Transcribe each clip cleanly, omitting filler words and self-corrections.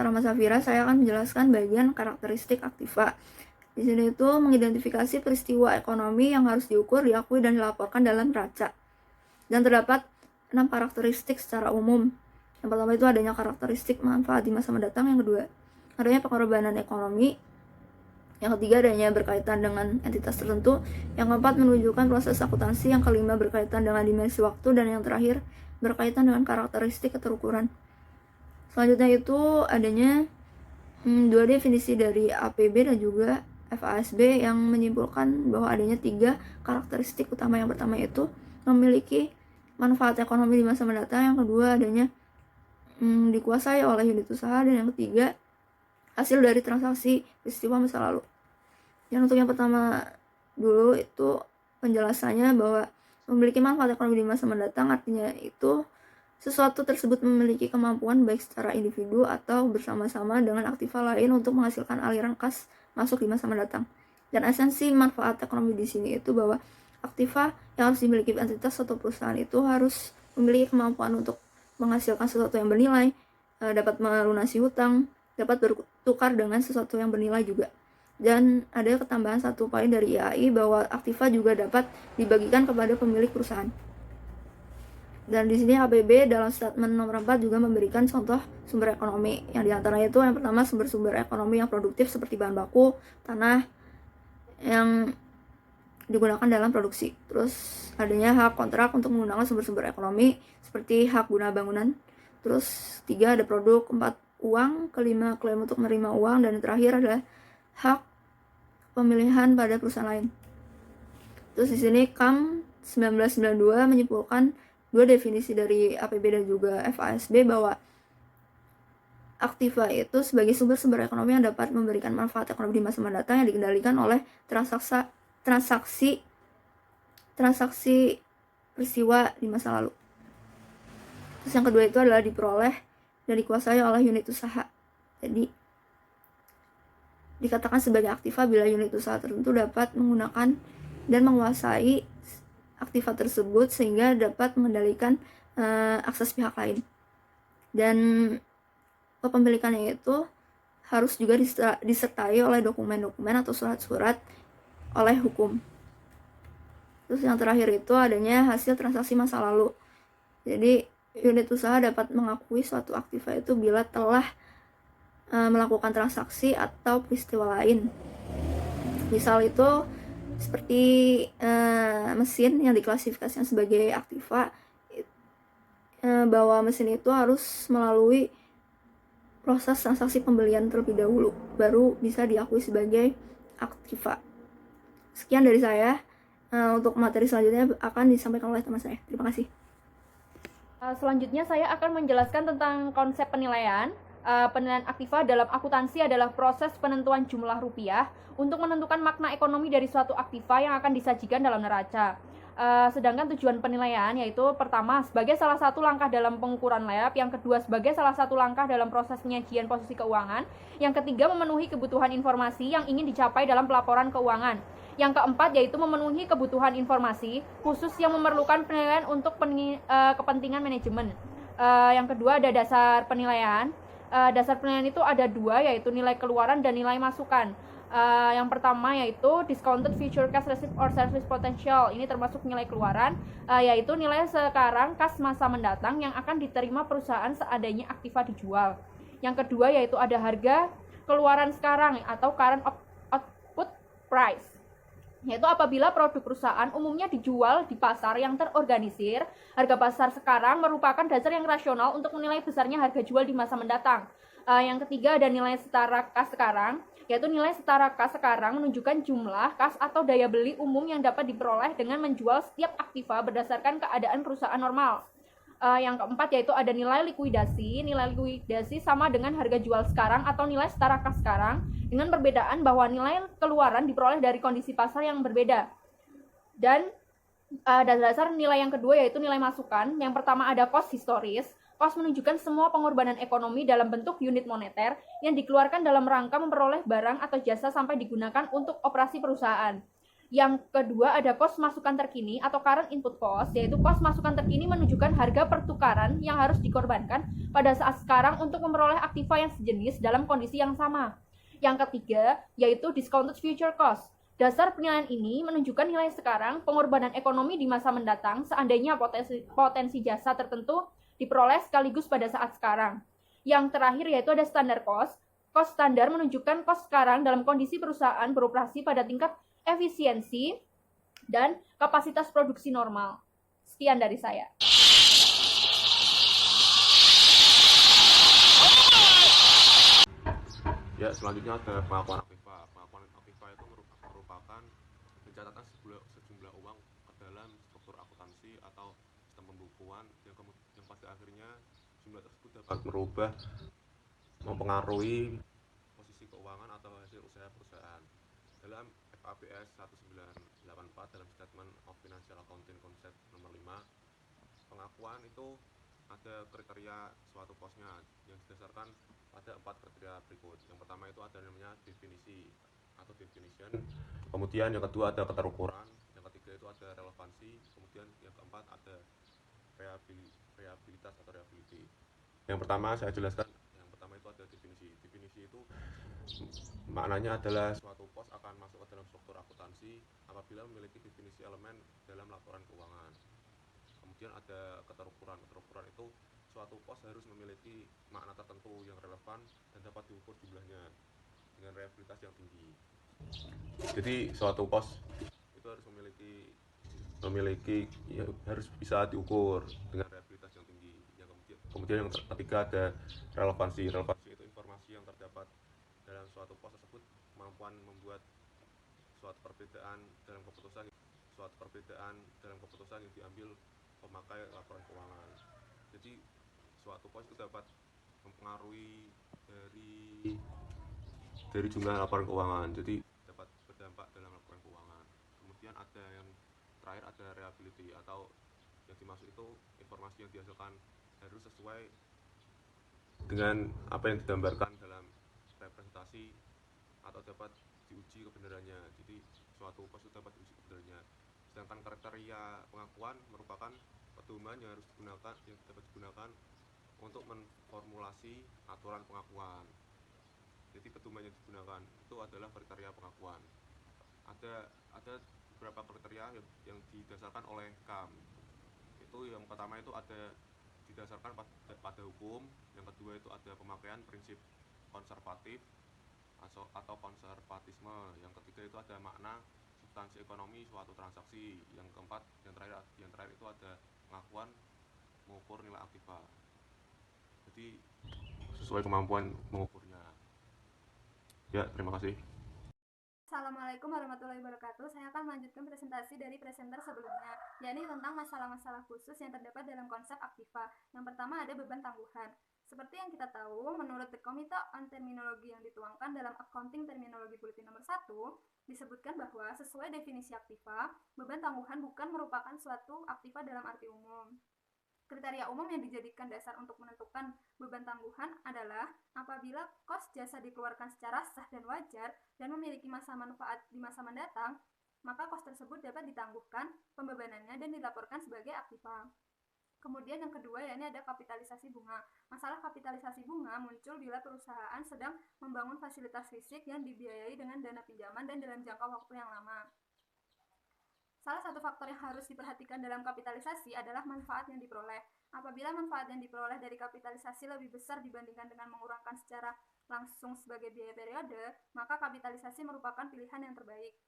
bersama Safira, saya akan menjelaskan bagian karakteristik aktiva. Di sini itu mengidentifikasi peristiwa ekonomi yang harus diukur, diakui, dan dilaporkan dalam neraca. Dan terdapat 6 karakteristik secara umum. Yang pertama itu adanya karakteristik manfaat di masa mendatang. Yang kedua, adanya pengorbanan ekonomi. Yang ketiga, adanya berkaitan dengan entitas tertentu. Yang keempat, menunjukkan proses akuntansi. Yang kelima, berkaitan dengan dimensi waktu. Dan yang terakhir, berkaitan dengan karakteristik keterukuran. Selanjutnya itu adanya 2 definisi dari APB dan juga FASB yang menyimpulkan bahwa adanya 3 karakteristik utama. Yang pertama itu memiliki manfaat ekonomi di masa mendatang. Yang kedua, adanya dikuasai oleh unit usaha. Dan yang ketiga, hasil dari transaksi peristiwa masa lalu. Dan untuk yang pertama dulu itu penjelasannya bahwa memiliki manfaat ekonomi di masa mendatang artinya itu sesuatu tersebut memiliki kemampuan baik secara individu atau bersama-sama dengan aktiva lain untuk menghasilkan aliran kas masuk di masa mendatang. Dan esensi manfaat ekonomi di sini itu bahwa aktiva yang harus dimiliki entitas atau perusahaan itu harus memiliki kemampuan untuk menghasilkan sesuatu yang bernilai, dapat melunasi hutang, dapat bertukar dengan sesuatu yang bernilai juga. Dan ada ketambahan 1 poin dari IAI bahwa aktiva juga dapat dibagikan kepada pemilik perusahaan. Dan di sini APB dalam statement nomor 4 juga memberikan contoh sumber ekonomi. Yang diantaranya itu yang pertama sumber-sumber ekonomi yang produktif seperti bahan baku, tanah yang digunakan dalam produksi. Terus adanya hak kontrak untuk menggunakan sumber-sumber ekonomi seperti hak guna bangunan. Terus 3 ada produk, 4 uang, kelima klaim untuk menerima uang, dan terakhir adalah hak pemilihan pada perusahaan lain. Terus di sini KAM 1992 menyimpulkan 2 definisi dari APB dan juga FASB bahwa aktiva itu sebagai sumber-sumber ekonomi yang dapat memberikan manfaat ekonomi di masa mendatang yang dikendalikan oleh transaksi peristiwa di masa lalu. Terus yang kedua itu adalah diperoleh dan dikuasai oleh unit usaha. Jadi dikatakan sebagai aktiva bila unit usaha tertentu dapat menggunakan dan menguasai aktiva tersebut sehingga dapat mengendalikan akses pihak lain. Dan kepemilikannya itu harus juga disertai oleh dokumen-dokumen atau surat-surat oleh hukum. Terus yang terakhir itu adanya hasil transaksi masa lalu. Jadi unit usaha dapat mengakui suatu aktiva itu bila telah melakukan transaksi atau peristiwa lain. Misal itu seperti mesin yang diklasifikasikan sebagai aktiva, bahwa mesin itu harus melalui proses transaksi pembelian terlebih dahulu baru bisa diakui sebagai aktiva. Sekian dari saya. Untuk materi selanjutnya akan disampaikan oleh teman saya. Terima kasih. Selanjutnya saya akan menjelaskan tentang konsep penilaian. Penilaian aktiva dalam akuntansi adalah proses penentuan jumlah rupiah untuk menentukan makna ekonomi dari suatu aktiva yang akan disajikan dalam neraca. Sedangkan tujuan penilaian yaitu pertama sebagai salah satu langkah dalam pengukuran lab, yang kedua sebagai salah satu langkah dalam proses penyajian posisi keuangan, yang ketiga memenuhi kebutuhan informasi yang ingin dicapai dalam pelaporan keuangan, yang keempat yaitu memenuhi kebutuhan informasi khusus yang memerlukan penilaian untuk kepentingan manajemen. Yang kedua ada dasar penilaian. Dasar penilaian itu ada 2, yaitu nilai keluaran dan nilai masukan. Yang pertama yaitu discounted future cash receipt or service potential. Ini termasuk nilai keluaran, yaitu nilai sekarang kas masa mendatang yang akan diterima perusahaan seadanya aktiva dijual. Yang kedua yaitu ada harga keluaran sekarang atau current output price, yaitu apabila produk perusahaan umumnya dijual di pasar yang terorganisir, harga pasar sekarang merupakan dasar yang rasional untuk menilai besarnya harga jual di masa mendatang. Yang ketiga ada nilai setara kas sekarang, yaitu nilai setara kas sekarang menunjukkan jumlah kas atau daya beli umum yang dapat diperoleh dengan menjual setiap aktiva berdasarkan keadaan perusahaan normal. Yang keempat yaitu ada nilai likuidasi. Nilai likuidasi sama dengan harga jual sekarang atau nilai setara kas sekarang, dengan perbedaan bahwa nilai keluaran diperoleh dari kondisi pasar yang berbeda. Dan dasar nilai yang kedua yaitu nilai masukan. Yang pertama ada cost historis. Cost menunjukkan semua pengorbanan ekonomi dalam bentuk unit moneter yang dikeluarkan dalam rangka memperoleh barang atau jasa sampai digunakan untuk operasi perusahaan. Yang kedua ada kos masukan terkini atau current input cost, yaitu kos masukan terkini menunjukkan harga pertukaran yang harus dikorbankan pada saat sekarang untuk memperoleh aktiva yang sejenis dalam kondisi yang sama. Yang ketiga yaitu discounted future cost. Dasar penilaian ini menunjukkan nilai sekarang pengorbanan ekonomi di masa mendatang seandainya potensi jasa tertentu diperoleh sekaligus pada saat sekarang. Yang terakhir yaitu ada standar cost. Cost standar menunjukkan cost sekarang dalam kondisi perusahaan beroperasi pada tingkat efisiensi dan kapasitas produksi normal. Sekian dari saya. Ya, selanjutnya ada pengakuan aktiva. Pengakuan aktiva itu merupakan pencatatan sejumlah uang ke dalam struktur akuntansi atau sistem pembukuan yang pada akhirnya jumlah tersebut dapat merubah, mempengaruhi posisi keuangan atau hasil usaha perusahaan. Dalam FABS 1984 dalam Statement of Financial Accounting Concept nomor 5, pengakuan itu ada kriteria suatu posnya yang didasarkan pada 4 kriteria berikut. Yang pertama itu ada namanya definisi atau definition, kemudian yang kedua ada keterukuran, yang ketiga itu ada relevansi, kemudian yang keempat ada reliabilitas atau reliability. Yang pertama saya jelaskan, yang pertama itu ada definisi. Definisi itu maknanya adalah suatu pos akan masuk ke dalam struktur akuntansi apabila memiliki definisi elemen dalam laporan keuangan. Kemudian ada keterukuran. Keterukuran itu suatu pos harus memiliki makna tertentu yang relevan dan dapat diukur jumlahnya dengan reliabilitas yang tinggi. Jadi suatu pos itu harus memiliki ya, harus bisa diukur dengan reliabilitas yang tinggi. Kemudian yang ketiga ada relevansi. Relevansi itu informasi yang terdapat dalam suatu pos tersebut kemampuan membuat suatu perbedaan dalam keputusan yang diambil pemakai laporan keuangan. Jadi suatu pos itu dapat mempengaruhi dari jumlah laporan keuangan, jadi dapat berdampak dalam laporan keuangan. Kemudian ada yang terakhir ada reliability, atau yang dimaksud itu informasi yang dihasilkan harus sesuai dengan apa yang digambarkan dalam representasi atau dapat diuji kebenarannya. Jadi suatu pos itu dapat diuji kebenarannya. Sedangkan kriteria pengakuan merupakan pedoman yang dapat digunakan untuk menformulasi aturan pengakuan. Jadi pedoman yang digunakan itu adalah kriteria pengakuan. Ada beberapa kriteria yang didasarkan oleh KAM. Itu yang pertama itu ada didasarkan pada hukum, yang kedua itu ada pemakaian prinsip konservatif atau konservatisme, yang ketiga itu ada makna substansi ekonomi suatu transaksi, yang keempat yang terakhir itu ada pengakuan mengukur nilai aktiva. Jadi sesuai kemampuan mengukurnya. Ya, terima kasih. Assalamualaikum warahmatullahi wabarakatuh. Saya akan melanjutkan presentasi dari presenter sebelumnya, yakni tentang masalah-masalah khusus yang terdapat dalam konsep aktiva. Yang pertama ada beban tangguhan. Seperti yang kita tahu, menurut The Committee on Terminology yang dituangkan dalam Accounting Terminology Bulletin nomor 1, disebutkan bahwa sesuai definisi aktiva, beban tangguhan bukan merupakan suatu aktiva dalam arti umum. Kriteria umum yang dijadikan dasar untuk menentukan beban tangguhan adalah apabila kos jasa dikeluarkan secara sah dan wajar dan memiliki masa manfaat di masa mendatang, maka kos tersebut dapat ditangguhkan pembebanannya dan dilaporkan sebagai aktiva. Kemudian yang kedua yakni ada kapitalisasi bunga. Masalah kapitalisasi bunga muncul bila perusahaan sedang membangun fasilitas fisik yang dibiayai dengan dana pinjaman dan dalam jangka waktu yang lama. Salah satu faktor yang harus diperhatikan dalam kapitalisasi adalah manfaat yang diperoleh. Apabila manfaat yang diperoleh dari kapitalisasi lebih besar dibandingkan dengan mengurangkan secara langsung sebagai biaya periode, maka kapitalisasi merupakan pilihan yang terbaik.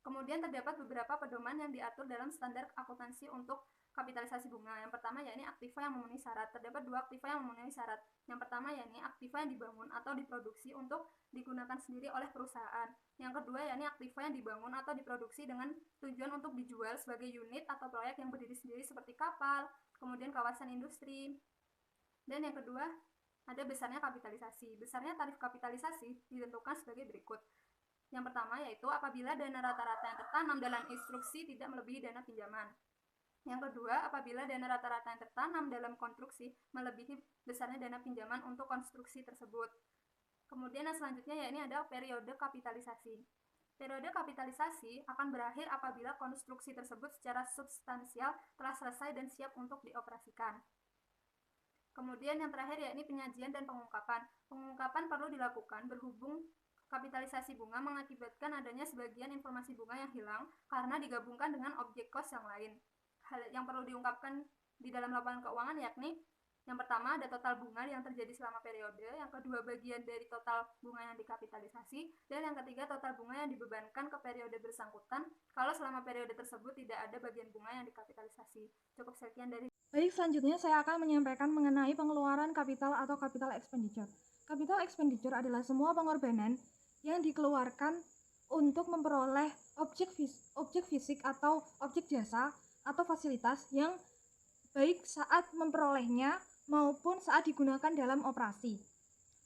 Kemudian terdapat beberapa pedoman yang diatur dalam standar akuntansi untuk kapitalisasi bunga. Yang pertama yakni aktiva yang memenuhi syarat. Terdapat dua aktiva yang memenuhi syarat. Yang pertama yakni aktiva yang dibangun atau diproduksi untuk digunakan sendiri oleh perusahaan. Yang kedua yakni aktiva yang dibangun atau diproduksi dengan tujuan untuk dijual sebagai unit atau proyek yang berdiri sendiri seperti kapal, kemudian kawasan industri. Dan yang kedua ada besarnya kapitalisasi. Besarnya tarif kapitalisasi ditentukan sebagai berikut. Yang pertama yaitu apabila dana rata-rata yang tertanam dalam instruksi tidak melebihi dana pinjaman. Yang kedua, apabila dana rata-rata yang tertanam dalam konstruksi melebihi besarnya dana pinjaman untuk konstruksi tersebut. Kemudian yang selanjutnya yakni ada periode kapitalisasi. Periode kapitalisasi akan berakhir apabila konstruksi tersebut secara substansial telah selesai dan siap untuk dioperasikan. Kemudian yang terakhir yakni penyajian dan pengungkapan. Pengungkapan perlu dilakukan berhubung kapitalisasi bunga mengakibatkan adanya sebagian informasi bunga yang hilang karena digabungkan dengan objek kos yang lain. Hal yang perlu diungkapkan di dalam laporan keuangan yakni yang pertama ada total bunga yang terjadi selama periode, yang kedua bagian dari total bunga yang dikapitalisasi, dan yang ketiga total bunga yang dibebankan ke periode bersangkutan kalau selama periode tersebut tidak ada bagian bunga yang dikapitalisasi. Cukup sekian dari. Baik, selanjutnya saya akan menyampaikan mengenai pengeluaran kapital atau capital expenditure. Capital expenditure adalah semua pengorbanan yang dikeluarkan untuk memperoleh objek fisik atau objek jasa atau fasilitas yang baik saat memperolehnya maupun saat digunakan dalam operasi.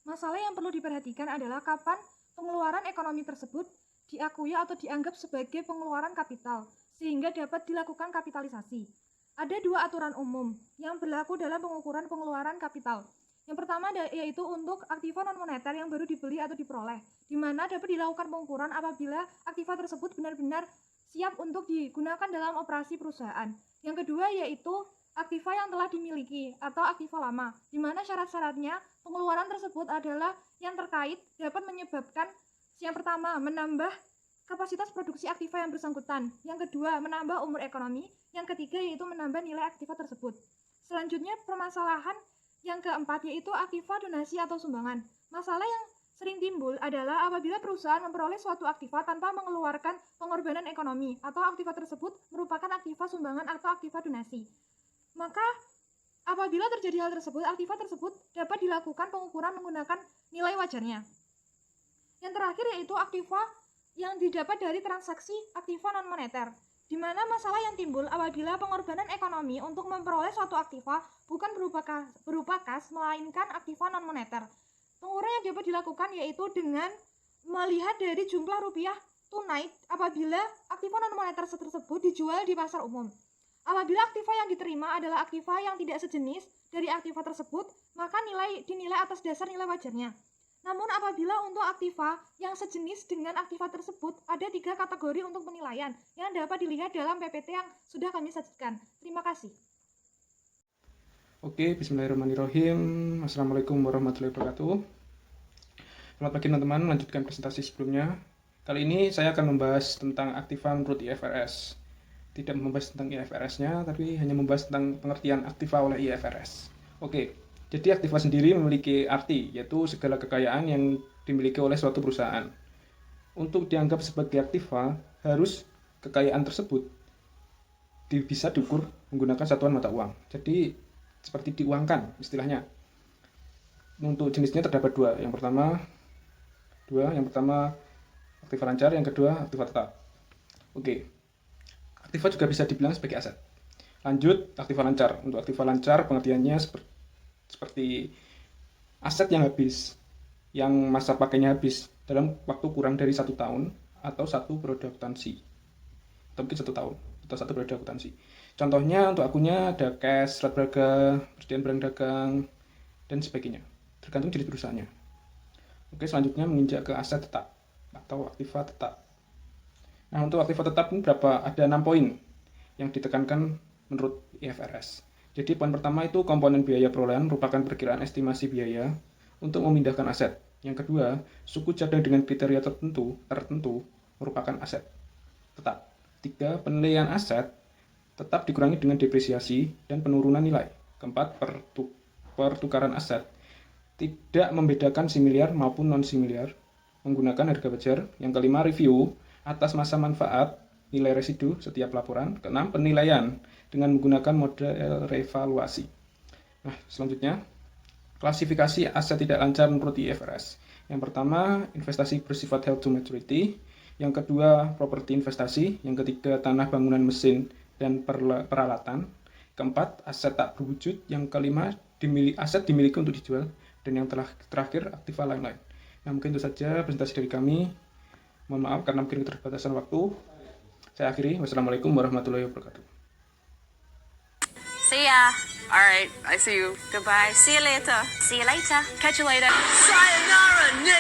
Masalah yang perlu diperhatikan adalah kapan pengeluaran ekonomi tersebut diakui atau dianggap sebagai pengeluaran kapital, sehingga dapat dilakukan kapitalisasi. Ada dua aturan umum yang berlaku dalam pengukuran pengeluaran kapital. Yang pertama yaitu untuk aktiva non-moneter yang baru dibeli atau diperoleh, di mana dapat dilakukan pengukuran apabila aktiva tersebut benar-benar siap untuk digunakan dalam operasi perusahaan. Yang kedua yaitu aktiva yang telah dimiliki atau aktiva lama, di mana syarat-syaratnya pengeluaran tersebut adalah yang terkait dapat menyebabkan yang pertama menambah kapasitas produksi aktiva yang bersangkutan, yang kedua menambah umur ekonomi, yang ketiga yaitu menambah nilai aktiva tersebut. Selanjutnya permasalahan yang keempat yaitu aktiva donasi atau sumbangan. Masalah yang sering timbul adalah apabila perusahaan memperoleh suatu aktiva tanpa mengeluarkan pengorbanan ekonomi atau aktiva tersebut merupakan aktiva sumbangan atau aktiva donasi. Maka apabila terjadi hal tersebut, aktiva tersebut dapat dilakukan pengukuran menggunakan nilai wajarnya. Yang terakhir yaitu aktiva yang didapat dari transaksi aktiva non-moneter, di mana masalah yang timbul apabila pengorbanan ekonomi untuk memperoleh suatu aktiva bukan berupa kas, melainkan aktiva non-moneter. Pengukuran yang dapat dilakukan yaitu dengan melihat dari jumlah rupiah tunai apabila aktiva non-moneter tersebut dijual di pasar umum. Apabila aktiva yang diterima adalah aktiva yang tidak sejenis dari aktiva tersebut, maka dinilai atas dasar nilai wajarnya. Namun apabila untuk aktiva yang sejenis dengan aktiva tersebut, ada 3 kategori untuk penilaian yang dapat dilihat dalam PPT yang sudah kami sajikan. Terima kasih. Oke, bismillahirrahmanirrahim. Assalamualaikum warahmatullahi wabarakatuh. Selamat pagi teman-teman, melanjutkan presentasi sebelumnya. Kali ini saya akan membahas tentang aktiva menurut IFRS. Tidak membahas tentang IFRS-nya, tapi hanya membahas tentang pengertian aktiva oleh IFRS. Oke, jadi aktiva sendiri memiliki arti, yaitu segala kekayaan yang dimiliki oleh suatu perusahaan. Untuk dianggap sebagai aktiva, harus kekayaan tersebut bisa diukur menggunakan satuan mata uang. Jadi, seperti diuangkan istilahnya. Untuk jenisnya terdapat dua. Yang pertama aktiva lancar, yang kedua aktiva tetap. Oke. Aktiva juga bisa dibilang sebagai aset. Lanjut, aktiva lancar. Untuk aktiva lancar pengertiannya seperti aset yang habis, yang masa pakainya habis dalam waktu kurang dari 1 tahun atau 1 periode akuntansi. Atau mungkin 1 tahun atau 1 periode akuntansi. Contohnya untuk akunnya ada cash, surat berharga, persediaan barang dagang, dan sebagainya. Tergantung jenis perusahaannya. Oke, selanjutnya menginjak ke aset tetap atau aktiva tetap. Nah, untuk aktiva tetap ini ada 6 poin yang ditekankan menurut IFRS. Jadi poin pertama itu komponen biaya perolehan merupakan perkiraan estimasi biaya untuk memindahkan aset. Yang kedua, suku cadang dengan kriteria tertentu merupakan aset tetap. 3, penilaian aset tetap dikurangi dengan depresiasi dan penurunan nilai. Keempat, pertukaran aset tidak membedakan similiar maupun non-similiar menggunakan harga wajar. Yang kelima, review atas masa manfaat nilai residu setiap laporan. Keenam, penilaian dengan menggunakan model revaluasi. Nah, selanjutnya, klasifikasi aset tidak lancar menurut IFRS. Yang pertama, investasi bersifat held to maturity. Yang kedua, properti investasi. Yang ketiga, tanah, bangunan, mesin, dan peralatan. Keempat, aset tak berwujud. Yang kelima, aset dimiliki untuk dijual. Dan yang terakhir, aktiva lain-lain. Nah, mungkin itu saja presentasi dari kami. Mohon maaf karena mungkin keterbatasan waktu. Saya akhiri. Wassalamualaikum warahmatullahi wabarakatuh. See ya. All right, I see you. Goodbye. See you later. See you later. Catch you later. Sayonara, Nick.